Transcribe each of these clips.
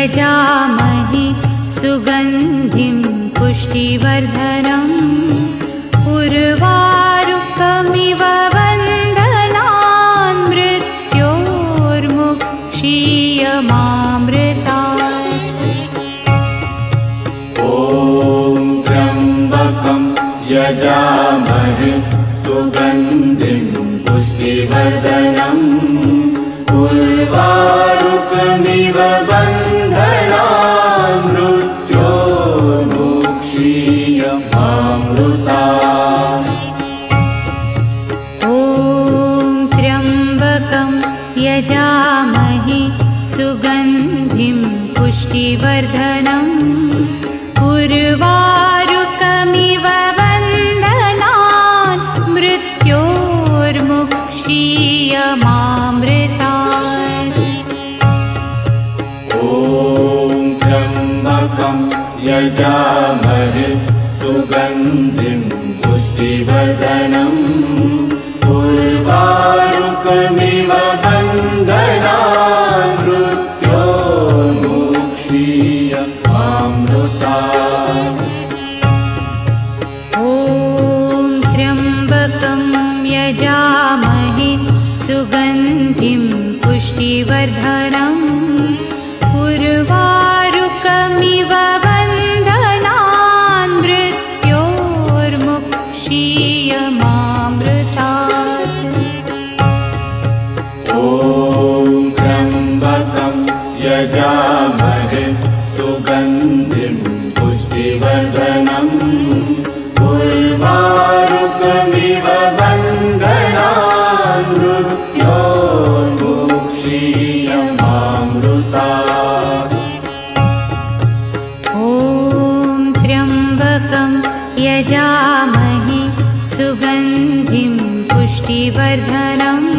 यजामहे सुगन्धिं पुष्टिवर्धनम् उर्वारुकमिव बन्धनान् मृत्योर्मुक्षीयमामृतात्। ॐ त्र्यम्बकं यजामहे सुगन्धिं पुष्टिवर्धनम् उर्वारुकमिव बन्धनान् मृत्योर्मुक्षीयमामृतात्। ॐ त्र्यम्बकं यजामहे सुगन्धिं पुष्टिवर्धनम् उर्वारुकमिव बन्धनान् मृत्योर्मुक्षीयमामृतात्। ॐ त्र्यम्बकं यजामहे सुगन्धिं पुष्टिवर्धनम् उर्वारुकमिव बन्धनान् मृत्योर्मुक्षीयमामृतात्। ॐ त्र्यम्बकं यजामहे सुगन्धिं पुष्टिवर्धनम् उर्वारुकमिव बन्धनान् मृत्योर्मुक्षीयमामृतात्। ॐ त्र्यम्बकं यजामहे सुगन्धिं पुष्टिवर्धनम् उर्वारुकमिव बन्धनान् मृत्योर्मुक्षीयमामृतात्। ॐ त्र्यम्बकं यजामहे सुगन्धिं पुष्टिवर्धनम्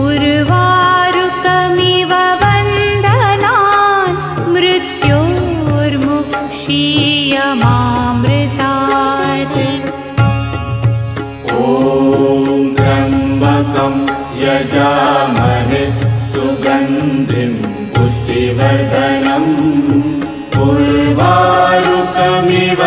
उर्वारुकमिव बन्धनान् मृत्योर्मुक्षीयमामृतात्। ॐ त्र्यम्बकं यजामहे सुगन्धिं पुष्टिवर्धनम् उर्वारुकमिव